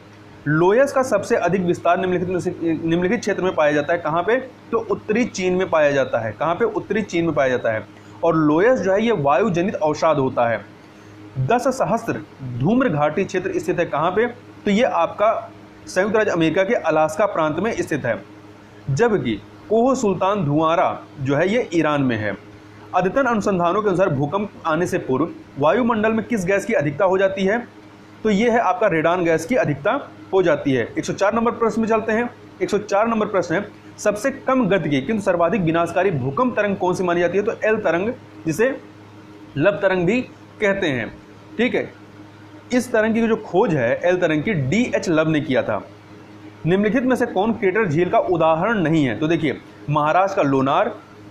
लोयस का सबसे अधिक विस्तार निम्नलिखित क्षेत्र में पाया जाता है। कहाँ पे, तो उत्तरी चीन में पाया जाता है। कहाँ पे, उत्तरी चीन में पाया जाता है। और लोयस जो है ये वायु जनित अवसाद होता है। 10 सहस्त्र धूम्र घाटी क्षेत्र स्थित है। कहाँ पे, तो ये आपका संयुक्त राज्य अमेरिका के अलास्का प्रांत में स्थित है। जबकि कोह सुल्तान धुआरा जो है ये ईरान में है। अद्यतन अनुसंधानों के अनुसार भूकंप आने से पूर्व वायुमंडल में किस गैस की अधिकता हो जाती है, तो ये है आपका रेडान गैस की अधिकता हो जाती है। 104 नंबर प्रश्न में चलते हैं। 104 नंबर प्रश्न है, सबसे कम गति की किंतु सर्वाधिक विनाशकारी भूकंप तरंग कौन सी मानी जाती है, तो एल तरंग, जिसे लब तरंग भी कहते हैं। ठीक है, इस तरंग की जो खोज है एल तरंग की DH लब ने किया था। निम्नलिखित में से कौन क्रेटर झील का उदाहरण नहीं है, तो देखिए महाराष्ट्र का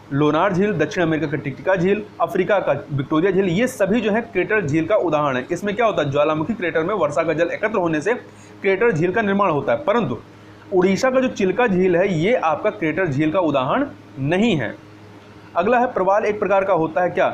लोनार झील, दक्षिण अमेरिका का टिटिका झील, अफ्रीका का विक्टोरिया झील, ये सभी जो है क्रेटर झील का उदाहरण है। इसमें क्या होता है, ज्वालामुखी क्रेटर में वर्षा का जल एकत्र होने से क्रेटर झील का निर्माण होता है। परंतु उड़ीसा का जो चिल्का झील है ये आपका क्रेटर झील का उदाहरण नहीं है। अगला है, प्रवाल एक प्रकार का होता है क्या,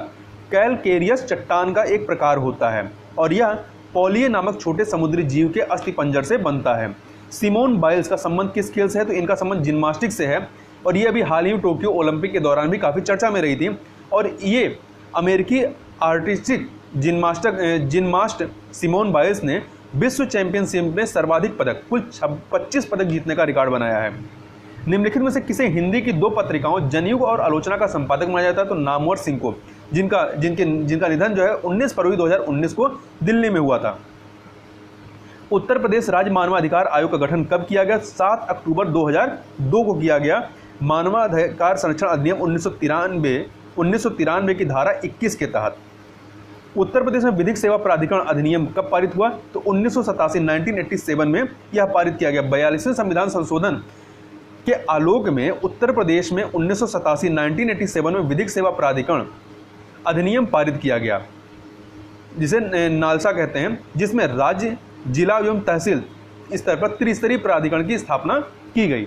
कैलकेरियस चट्टान का एक प्रकार होता है और यह पॉलिये नामक छोटे समुद्री जीव के अस्थिपंजर से बनता है। सिमोन बाइल्स का संबंध किस खेल से है, तो इनका संबंध जिम्नास्टिक से है और ये अभी हाल ही में टोक्यो ओलंपिक के दौरान भी काफ़ी चर्चा में रही थी। और ये अमेरिकी आर्टिस्टिक जिम्नास्ट सिमोन बाइल्स ने विश्व चैंपियनशिप में सर्वाधिक पदक, कुल 25 पदक जीतने का रिकॉर्ड बनाया है। निम्नलिखित में से किसे हिंदी की 2 पत्रिकाओं जनयुग और आलोचना का संपादक माना जाता है, तो नामवर सिंह को, जिनका निधन जो है 19 फरवरी 2019 को दिल्ली में हुआ था। उत्तर प्रदेश राज्य मानवाधिकार आयोग का गठन कब किया गया, 7 अक्टूबर 2002 को किया गया। मानवाधिकार संरक्षण अधिनियम 1993 की धारा 21 के तहत। उत्तर प्रदेश में विधिक सेवा प्राधिकरण अधिनियम कब पारित हुआ, तो 1987 में यह पारित किया गया। 42वें संविधान संशोधन के आलोक में उत्तर प्रदेश में 1987 में विधिक सेवा प्राधिकरण अधिनियम पारित किया गया, जिसे नालसा कहते हैं, जिसमें राज्य, जिला एवं तहसील स्तर पर त्रिस्तरीय प्राधिकरण की स्थापना की गई।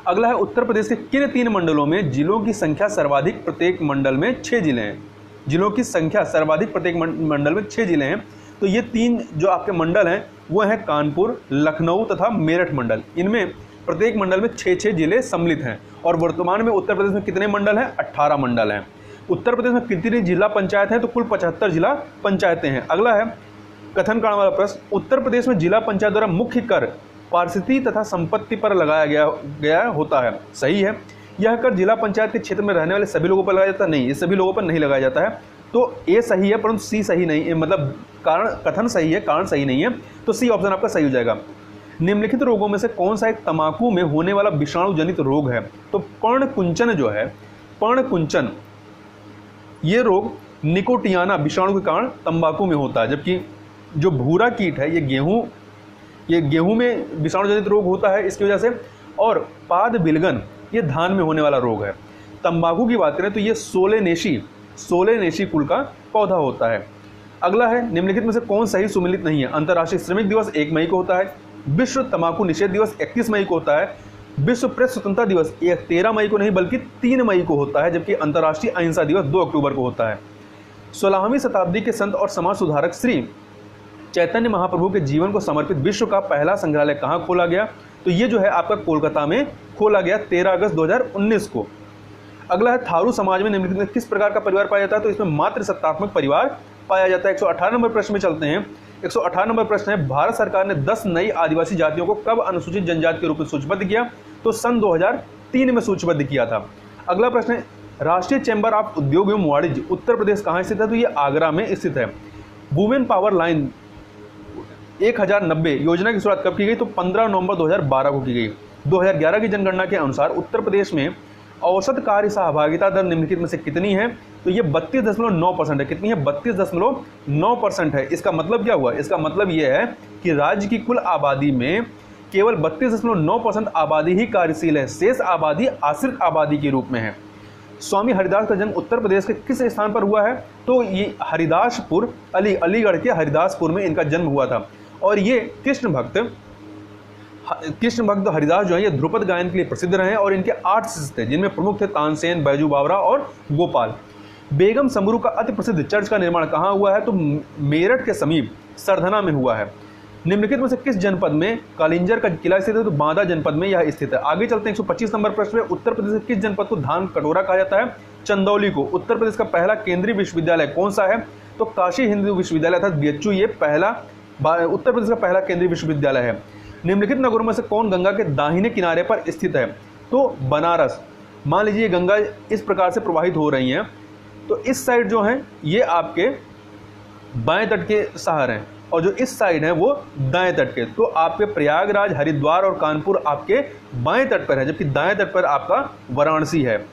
अगला है, उत्तर प्रदेश के किन 3 मंडलों में जिलों की संख्या सर्वाधिक, प्रत्येक मंडल में 6 जिले हैं। जिलों की संख्या सर्वाधिक प्रत्येक मंडल में 6 जिले हैं। तो ये 3 जो आपके मंडल हैं वो हैं कानपुर, लखनऊ तथा मेरठ मंडल। इनमें प्रत्येक मंडल में 6 जिले सम्मिलित हैं। और वर्तमान में उत्तर प्रदेश में कितने मंडल हैं, 18 मंडल हैं। उत्तर प्रदेश में कितनी जिला पंचायत हैं, तो कुल 75 जिला पंचायतें हैं। अगला है कथन कारण वाला प्रश्न, उत्तर प्रदेश में जिला पंचायत द्वारा मुख्य कर पारिस्थिति तथा संपत्ति पर लगाया गया होता है। सही है। यह कर जिला पंचायत के क्षेत्र में रहने वाले सभी लोगों पर लगाया जाता है, नहीं, ये सभी लोगों पर नहीं लगाया जाता है। तो ए सही है परंतु सी सही नहीं, मतलब कारण कथन सही है, कारण सही नहीं है। तो सी ऑप्शन आपका सही हो जाएगा। निम्नलिखित रोगों में से कौन सा एक तंबाकू में होने वाला विषाणु जनित रोग है, तो पर्णकुंचन जो है, पर्णकुंचन, ये रोग निकोटियाना विषाणु के कारण तंबाकू में होता है। जबकि जो भूरा कीट है ये गेहूं में विषाणु जनित रोग होता है इसकी वजह से। और पाद बिलगन ये धान में होने वाला रोग है। तंबाकू की बात करें तो ये सोलेनेशी कुल का पौधा होता है। अगला है, निम्नलिखित में से कौन सही सुमेलित नहीं है। अंतर्राष्ट्रीय श्रमिक दिवस 1 मई को होता है, विश्व तंबाकू निषेध दिवस 31 मई को होता है, विश्व प्रेस स्वतंत्रता दिवस 13 मई को नहीं बल्कि 3 मई को होता है, जबकि अंतर्राष्ट्रीय अहिंसा दिवस 2 अक्टूबर को होता है। 16वीं शताब्दी के संत और समाज सुधारक श्री चैतन्य महाप्रभु के जीवन को समर्पित विश्व का पहला संग्रहालय कहाँ खोला गया, तो ये जो है आपका कोलकाता में खोला गया 13 अगस्त 2019 को। अगला है, थारू समाज में निम्नलिखित में किस प्रकार का परिवार पाया जाता है, तो इसमें मातृसत्तात्मक परिवार पाया जाता है। 118 नंबर प्रश्न में चलते हैं। 118 नंबर प्रश्न है, भारत सरकार ने 10 नई आदिवासी जातियों को कब अनुसूचित जनजाति के रूप में सूचीबद्ध किया, तो सन 2003 में सूचीबद्ध किया था। अगला प्रश्न है, राष्ट्रीय चैंबर ऑफ उद्योग एवं वाणिज्य उत्तर प्रदेश कहाँ स्थित है, तो ये आगरा में स्थित है। वुमेन पावर लाइन 1090 योजना की शुरुआत कब की गई, तो 15 नवंबर 2012 को की गई। 2011 की जनगणना के अनुसार उत्तर प्रदेश में औसत कार्य सहभागिता दर निम्नलिखित में से कितनी है, तो ये 32.9% है। कितनी है, 32.9% है। इसका मतलब क्या हुआ, इसका मतलब ये है कि राज्य की कुल आबादी में केवल 32.9% आबादी ही कार्यशील है, शेष आबादी आश्रित आबादी के रूप में है। स्वामी हरिदास का जन्म उत्तर प्रदेश के किस स्थान पर हुआ है? तो ये हरिदासपुर, अलीगढ़ के हरिदासपुर में इनका जन्म हुआ था। और ये कृष्ण भक्त हरिदास जो है ये ध्रुपद गायन के लिए प्रसिद्ध रहे और इनके 8 शिष्य थे, जिनमें प्रमुख थे तानसेन, बैजू बावरा और गोपाल। बेगम समरू का अति प्रसिद्ध चर्च का निर्माण कहाँ हुआ है? तो मेरठ के समीप सरधना में हुआ है। निम्नलिखित में से किस जनपद में कालिंजर का किला स्थित है? तो बांदा जनपद में यह स्थित है। आगे चलते हैं 125 नंबर प्रश्न में। उत्तर प्रदेश के किस जनपद को धान कटोरा कहा जाता है? चंदौली को। उत्तर प्रदेश का पहला केंद्रीय विश्वविद्यालय कौन सा है? तो काशी हिंदू विश्वविद्यालय अर्थात बीएचयू, ये उत्तर प्रदेश का पहला केंद्रीय विश्वविद्यालय है। निम्नलिखित नगरों में से कौन गंगा के दाहिने किनारे पर स्थित है? तो बनारस। मान लीजिए गंगा इस प्रकार से प्रवाहित हो रही हैं, तो इस साइड जो है ये आपके बाएं तट के शहर हैं और जो इस साइड है वो दाएं तट के। तो आपके प्रयागराज, हरिद्वार और कानपुर आपके बाएं तट पर है, जबकि दाएं तट पर आपका वाराणसी है।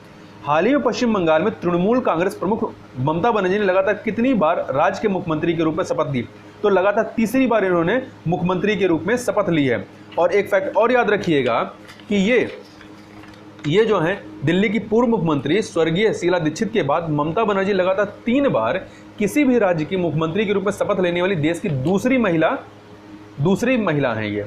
हाल ही में पश्चिम बंगाल में तृणमूल कांग्रेस प्रमुख ममता बनर्जी ने लगातार कितनी बार राज्य के मुख्यमंत्री के रूप में शपथ ली? तो लगातार तीसरी बार इन्होंने मुख्यमंत्री के रूप में शपथ ली है। और एक फैक्ट और याद रखिएगा कि ये जो है दिल्ली की पूर्व मुख्यमंत्री स्वर्गीय शीला दीक्षित के बाद ममता बनर्जी लगातार 3 बार किसी भी राज्य की मुख्यमंत्री के रूप में शपथ लेने वाली देश की दूसरी महिला हैं ये,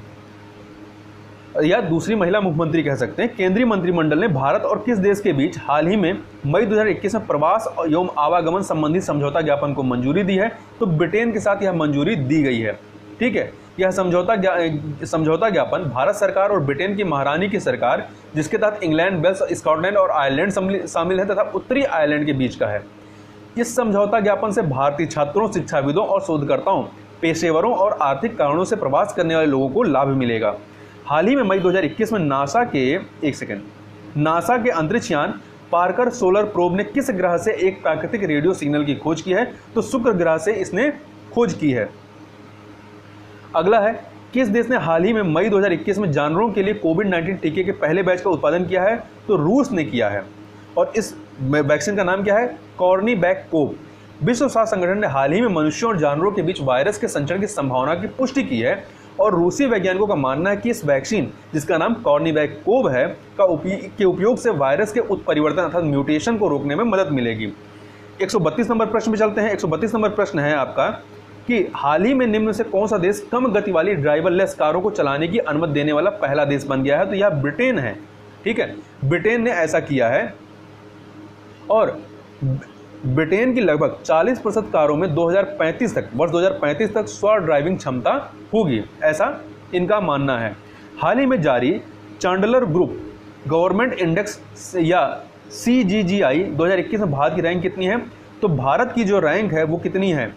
या दूसरी महिला मुख्यमंत्री कह सकते हैं। केंद्रीय मंत्रिमंडल ने भारत और किस देश के बीच हाल ही में मई 2021 में प्रवास एवं आवागमन संबंधी समझौता ज्ञापन को मंजूरी दी है? तो ब्रिटेन के साथ यह मंजूरी दी गई है। ठीक है, यह समझौता ज्ञापन भारत सरकार और ब्रिटेन की महारानी की सरकार, जिसके तहत इंग्लैंड, वेल्स, स्कॉटलैंड और आयरलैंड शामिल है, तथा उत्तरी आयरलैंड के बीच का है। इस समझौता ज्ञापन से भारतीय छात्रों, शिक्षाविदों और शोधकर्ताओं, पेशेवरों और आर्थिक कारणों से प्रवास करने वाले लोगों को लाभ मिलेगा। हाल ही में मई 2021 में नासा के अंतरिक्ष यान पार्कर सोलर प्रोब ने किस ग्रह से एक प्राकृतिक रेडियो सिग्नल की खोज की है? तो शुक्र ग्रह से इसने खोज की है। अगला है, किस देश ने हाल ही में मई 2021 में जानवरों के लिए कोविड-19 टीके के पहले बैच का उत्पादन किया है? तो रूस ने किया है। और इस वैक्सीन का नाम क्या है? कॉर्नीवैक-कोव। विश्व स्वास्थ्य संगठन ने हाल ही में मनुष्यों और जानवरों के बीच वायरस के संचरण की संभावना की पुष्टि की है और रूसी वैज्ञानिकों का मानना है कि इस वैक्सीन, जिसका नाम कॉर्नीवैक-कोव है, के उपयोग से वायरस के उत्परिवर्तन अर्थात म्यूटेशन को रोकने में मदद मिलेगी। 132 नंबर प्रश्न में चलते हैं। 132 नंबर प्रश्न है आपका कि हाल ही में निम्न से कौन सा देश कम गति वाली ड्राइवरलेस कारों को चलाने की अनुमति देने वाला पहला देश बन गया है? तो यह ब्रिटेन है। ठीक है, ब्रिटेन ने ऐसा किया है और ब्रिटेन की लगभग 40% कारों में वर्ष 2035 तक स्व ड्राइविंग क्षमता होगी, ऐसा इनका मानना है। हाल ही में जारी चांडलर ग्रुप गवर्नमेंट इंडेक्स या CGGI 2021 में भारत की रैंक कितनी है? तो भारत की जो रैंक है वो कितनी है?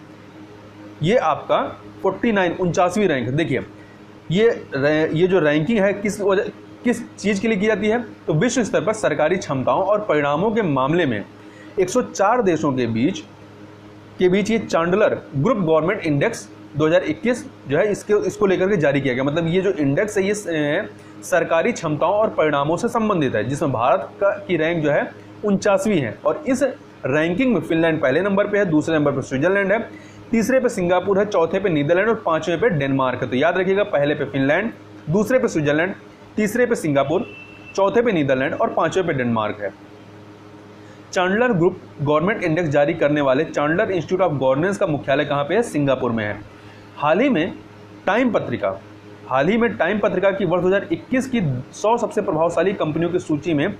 ये आपका 49वीं रैंक है। देखिए ये जो रैंकिंग है किस चीज़ के लिए की जाती है? तो विश्व स्तर पर सरकारी क्षमताओं और परिणामों के मामले में 104 देशों के बीच ये चांडलर ग्रुप गवर्नमेंट इंडेक्स 2021 जो है इसको लेकर के जारी किया गया। मतलब ये जो इंडेक्स है ये सरकारी क्षमताओं और परिणामों से संबंधित है, जिसमें भारत की रैंक जो है 49वीं है। और इस रैंकिंग में फिनलैंड पहले नंबर पे है, दूसरे नंबर पर स्विट्जरलैंड है, तीसरे पे सिंगापुर है, चौथे पे नीदरलैंड और 5वें पे डेनमार्क है। तो याद रखिएगा, पहले पे फिनलैंड, दूसरे पे स्विट्जरलैंड, तीसरे पे सिंगापुर, चौथे पे नीदरलैंड और 5वें पे डेनमार्क है। चांडलर ग्रुप गवर्नमेंट इंडेक्स जारी करने वाले चांडलर इंस्टीट्यूट ऑफ गवर्नेंस का मुख्यालय कहाँ पे है? सिंगापुर में है। हाल ही में टाइम पत्रिका की वर्ष 2021 की 100 सबसे प्रभावशाली कंपनियों की सूची में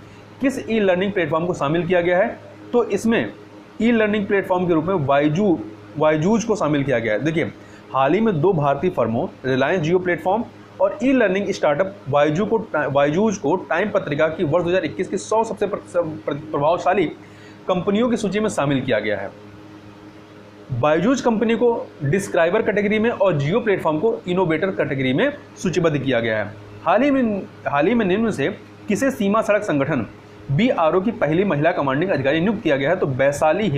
किस ई लर्निंग प्लेटफॉर्म को शामिल किया गया है? तो इसमें ई लर्निंग प्लेटफॉर्म के रूप में वाइजूज को शामिल किया गया है। देखिए, हाल ही में 2 भारतीय फर्मों रिलायंस जियो प्लेटफॉर्म और ई लर्निंग स्टार्टअप वाइजूज को टाइम पत्रिका की वर्ष 2021 की 100 सबसे प्रभावशाली कंपनियों की सूची में शामिल किया गया है। बायजूज कंपनी को डिस्क्राइबर कैटेगरी में और जियो प्लेटफॉर्म को इनोवेटर कैटेगरी में सूचीबद्ध किया गया है। हाल ही में निम्न से किसे सीमा सड़क संगठन BRO की पहली महिला कमांडिंग अधिकारी नियुक्त किया गया है? तो वैशाली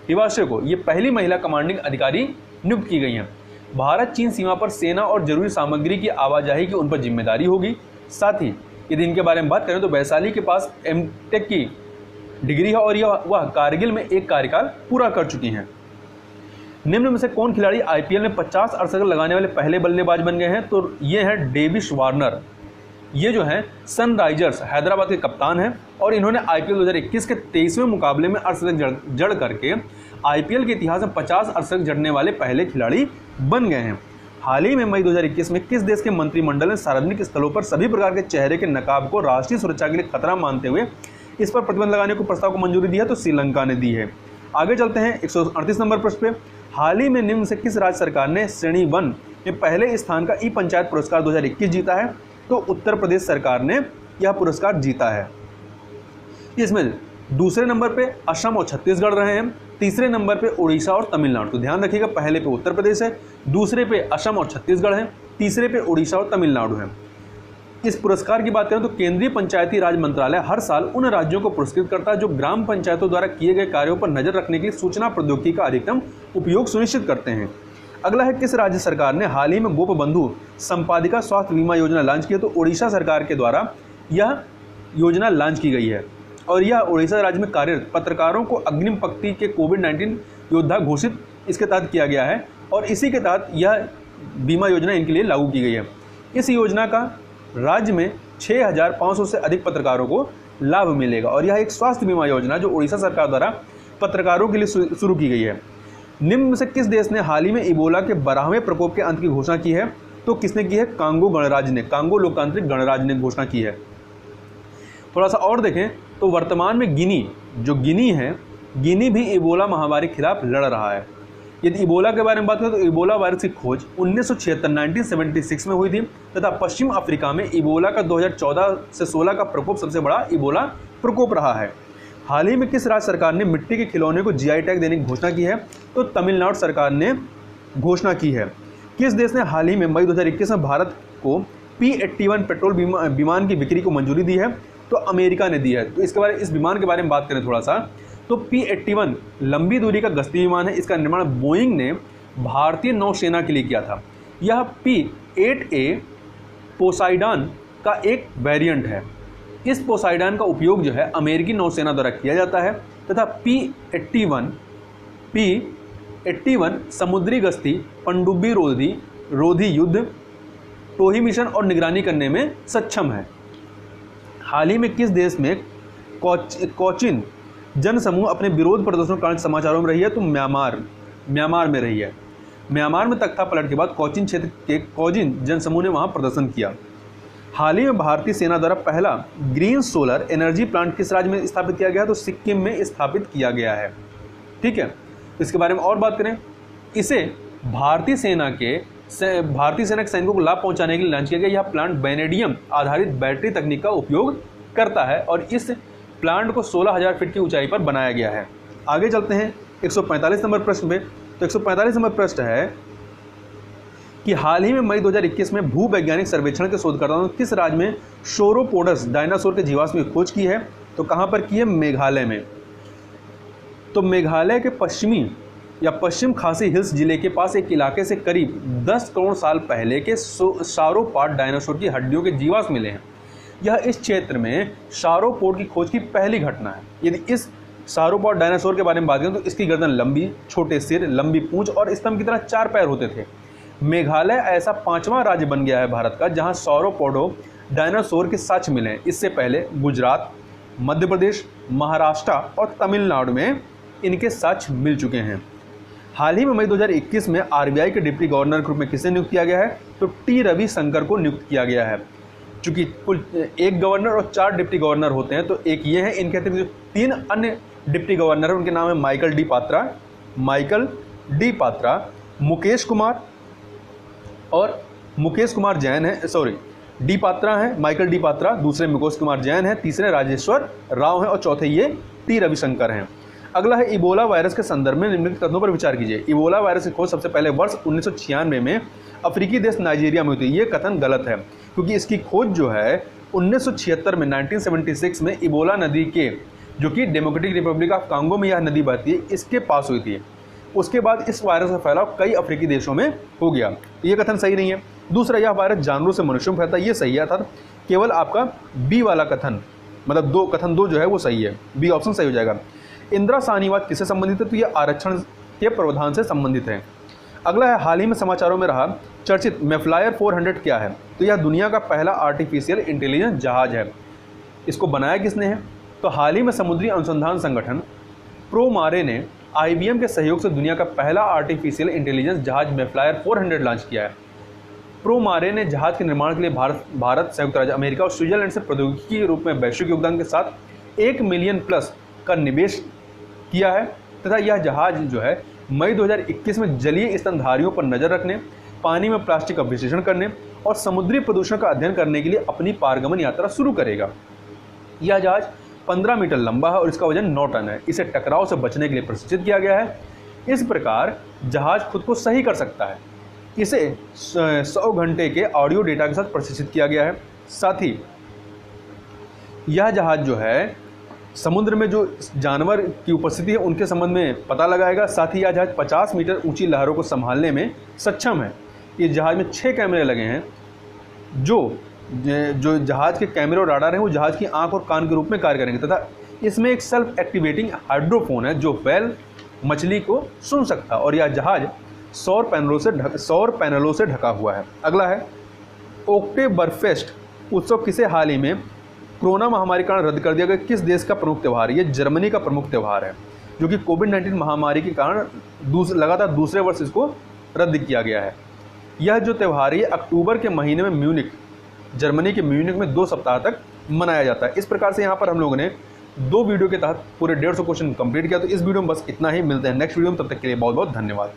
हिवाशे को ये पहली महिला कमांडिंग अधिकारी नियुक्त की गई हैं। भारत चीन सीमा पर सेना और जरूरी सामग्री की आवाजाही की उन पर जिम्मेदारी होगी। साथ ही यदि इनके बारे में बात करें तो वैशाली के पास MTech की डिग्री है और वह कारगिल में एक कार्यकाल पूरा कर चुकी हैं। निम्न में से कौन खिलाड़ी आईपीएल में 50 अर्धशतक लगाने वाले पहले बल्लेबाज बन गए हैं? तो ये हैं डेविस वार्नर। ये जो हैं सनराइजर्स हैदराबाद के कप्तान हैं और इन्होंने आईपीएल 2021 के 23वें मुकाबले में अर्धशतक जड़ करके आईपीएल के इतिहास में 50 अर्धशतक जड़ने वाले पहले खिलाड़ी बन गए हैं। हाल ही में मई 2021 में किस देश के मंत्रिमंडल ने सार्वजनिक स्थलों पर सभी प्रकार के चेहरे के नकाब को राष्ट्रीय सुरक्षा के लिए खतरा मानते हुए इस पर प्रतिबंध लगाने को प्रस्ताव को मंजूरी दी है? तो श्रीलंका ने दी है। आगे चलते हैं 138 नंबर प्रश्न पे। हाल ही में निम्न से किस राज्य सरकार ने श्रेणी 1 में पहले स्थान का ई पंचायत पुरस्कार 2021 जीता है? तो उत्तर प्रदेश सरकार ने यह पुरस्कार जीता है। इसमें दूसरे नंबर पे असम और छत्तीसगढ़ रहे हैं, तीसरे नंबर पे उड़ीसा और तमिलनाडु। तो ध्यान रखिएगा, पहले पे उत्तर प्रदेश है, दूसरे पे असम और छत्तीसगढ़ है, तीसरे पे उड़ीसा और तमिलनाडु है। इस पुरस्कार की बात करें तो केंद्रीय पंचायती राज मंत्रालय हर साल उन राज्यों को पुरस्कृत करता है जो ग्राम पंचायतों द्वारा किए गए कार्यों पर नजर रखने के लिए सूचना प्रौद्योगिकी का अधिकतम उपयोग सुनिश्चित करते हैं। अगला है, किस राज्य सरकार ने हाल ही में गोपबंधु संपादिका स्वास्थ्य बीमा योजना लॉन्च की है? तो उड़ीसा सरकार के द्वारा यह योजना लॉन्च की गई है और यह उड़ीसा राज्य में कार्यरत पत्रकारों को अग्रिम पंक्ति के कोविड-19 योद्धा घोषित इसके तहत किया गया है और इसी के तहत यह बीमा योजना इनके लिए लागू की गई है। इस योजना का राज्य में 6500 से अधिक पत्रकारों को लाभ मिलेगा और यह एक स्वास्थ्य बीमा योजना जो उड़ीसा सरकार द्वारा पत्रकारों के लिए शुरू की गई है। निम्न में से किस देश ने हाल ही में इबोला के 12वें प्रकोप के अंत की घोषणा की है? तो किसने की है? कांगो गणराज्य ने, कांगो लोकतांत्रिक गणराज्य ने घोषणा की है। थोड़ा सा और देखें तो वर्तमान में गिनी है, गिनी भी इबोला महामारी के खिलाफ लड़ रहा है। यदि इबोला के बारे में बात करें तो इबोला वायरस की खोज 1976 में हुई थी तथा पश्चिम अफ्रीका में इबोला का 2014 से 16 का प्रकोप सबसे बड़ा इबोला प्रकोप रहा है। हाल ही में किस राज्य सरकार ने मिट्टी के खिलौने को जीआई टैग देने की घोषणा की है? तो तमिलनाडु सरकार ने घोषणा की है। किस देश ने हाल ही में मई 2021 में भारत को P-81 पेट्रोल विमान की बिक्री को मंजूरी दी है? तो अमेरिका ने दी है। तो इस विमान के बारे में बात करें थोड़ा सा तो P-81 लंबी दूरी का गश्ती विमान है। इसका निर्माण बोइंग ने भारतीय नौसेना के लिए किया था। यह P-8A पोसाइडन का एक वेरिएंट है। इस पोसाइडन का उपयोग जो है अमेरिकी नौसेना द्वारा किया जाता है तथा P-81 समुद्री गश्ती, पनडुब्बी रोधी युद्ध, टोही मिशन और निगरानी करने में सक्षम है। हाल ही में किस देश में कोचिन जनसमूह अपने विरोध प्रदर्शन के कारण समाचारों में रही है? तो म्यांमार में रही है। म्यांमार में तख्ता पलट के बाद कोचिन क्षेत्र के कोजिन जनसमूह ने वहां प्रदर्शन किया। हाल ही में भारतीय सेना द्वारा पहला ग्रीन सोलर एनर्जी प्लांट किस राज्य में स्थापित किया गया है? तो सिक्किम में स्थापित किया गया है। ठीक है, तो इसके बारे में और बात करें, इसे भारतीय सेना के सैनिकों को लाभ पहुंचाने के लिए लॉन्च किया गया। यह प्लांट वेनेडियम आधारित बैटरी तकनीक का उपयोग करता है और इस प्लांट को 16,000 फीट की ऊंचाई पर बनाया गया है। आगे चलते हैं 145 नंबर प्रश्न पे। तो 145 नंबर प्रश्न है कि हाल ही में मई 2021 में भूवैज्ञानिक सर्वेक्षण के शोधकर्ताओं ने किस राज्य में शोरोपोडस डायनासोर के जीवाश्म की खोज की है? तो कहां पर की है? मेघालय में। तो मेघालय के पश्चिम खासी हिल्स जिले के पास एक इलाके से करीब 10 करोड़ साल पहले के सारोपॉड डायनासोर की हड्डियों के जीवाश्म मिले हैं। यह इस क्षेत्र में सारोपोड की खोज की पहली घटना है। यदि इस सारोपॉड डायनासोर के बारे में बात करें तो इसकी गर्दन लंबी, छोटे सिर, लंबी पूंछ और स्तंभ की तरह 4 पैर होते थे। मेघालय ऐसा 5वां राज्य बन गया है भारत का जहां सारोपोडो डायनासोर के साक्ष्य मिले हैं। इससे पहले गुजरात, मध्य प्रदेश, महाराष्ट्र और तमिलनाडु में इनके साक्ष्य मिल चुके हैं। हाल ही में मई 2021 में आरबीआई के डिप्टी गवर्नर के रूप में किसे नियुक्त किया गया है? तो टी रविशंकर को नियुक्त किया गया है। चूंकि कुल 1 गवर्नर और 4 डिप्टी गवर्नर होते हैं तो एक ये है, इनके अतिरिक्त जो 3 अन्य डिप्टी गवर्नर हैं उनके नाम है माइकल डी पात्रा, मुकेश कुमार जैन है, डी पात्रा है, माइकल डी पात्रा, दूसरे मुकेश कुमार जैन है, तीसरे राजेश्वर राव हैं और चौथे ये टी रविशंकर हैं। अगला है इबोला वायरस के संदर्भ में निम्नलिखित कथनों पर विचार कीजिए। इबोला वायरस की खोज सबसे पहले वर्ष 1996 में अफ्रीकी देश नाइजीरिया में हुई थी। ये कथन गलत है क्योंकि इसकी खोज जो है 1976 में 1976 में इबोला नदी के, जो कि डेमोक्रेटिक रिपब्लिक ऑफ कांगो में यह नदी बहती है, इसके पास हुई थी। उसके बाद इस वायरस का फैलाव कई अफ्रीकी देशों में हो गया। ये कथन सही नहीं है। दूसरा, यह वायरस जानवरों से मनुष्यों में फैलता है, ये सही है। अर्थात केवल आपका बी वाला कथन, मतलब कथन 2 जो है वो सही है, बी ऑप्शन सही हो जाएगा। इंदिरा साहनीवाद किससे संबंधित है? तो ये के प्रावधान से संबंधित है। अगला है, हाल ही में समाचारों में रहा चर्चित मेफ्लायर 400 क्या है? तो यह दुनिया का पहला आर्टिफिशियल इंटेलिजेंस जहाज है। इसको बनाया किसने है? तो हाल ही में समुद्री अनुसंधान संगठन प्रोमारे ने IBM के सहयोग से दुनिया का पहला आर्टिफिशियल इंटेलिजेंस जहाज मेफ्लायर 400 लॉन्च किया है। प्रोमारे ने जहाज के निर्माण के लिए भारत, संयुक्त राज्य अमेरिका और स्विट्जरलैंड से प्रौद्योगिकी के रूप में वैश्विक योगदान के साथ 1 मिलियन प्लस का निवेश किया है तथा यह जहाज जो है मई 2021 में जलीय स्तनधारियों पर नजर रखने, पानी में प्लास्टिक का विश्लेषण करने और समुद्री प्रदूषण का अध्ययन करने के लिए अपनी पारगमन यात्रा शुरू करेगा। यह जहाज 15 मीटर लंबा है और इसका वजन 9 टन है। इसे टकराव से बचने के लिए प्रशिक्षित किया गया है। इस प्रकार जहाज खुद को सही कर सकता है। इसे 100 घंटे के ऑडियो डेटा के साथ प्रशिक्षित किया गया है। साथ ही यह जहाज जो है समुद्र में जो जानवर की उपस्थिति है उनके संबंध में पता लगाएगा। साथ ही यह जहाज 50 मीटर ऊंची लहरों को संभालने में सक्षम है। इस जहाज में 6 कैमरे लगे हैं। जो जहाज के कैमरे और राडार हैं वो जहाज की आंख और कान के रूप में कार्य करेंगे तथा इसमें एक सेल्फ एक्टिवेटिंग हाइड्रोफोन है जो व्हेल मछली को सुन सकता है और यह जहाज सौर पैनलों से ढका हुआ है। अगला है, ओक्टोबरफेस्ट उत्सव किसे हाल ही में कोरोना महामारी के कारण रद्द कर दिया गया? किस देश का प्रमुख त्यौहार है? ये जर्मनी का प्रमुख त्यौहार है जो कि कोविड-19 महामारी के कारण लगातार दूसरे वर्ष इसको रद्द किया गया है। यह जो त्यौहार है अक्टूबर के महीने में म्यूनिक, जर्मनी के म्यूनिक में 2 सप्ताह तक मनाया जाता है। इस प्रकार से यहाँ पर हम लोगों ने 2 वीडियो के तहत पूरे 150 क्वेश्चन कंप्लीट किया। तो इस वीडियो में बस इतना ही। मिलते हैं नेक्स्ट वीडियो में, तब तक के लिए बहुत बहुत धन्यवाद।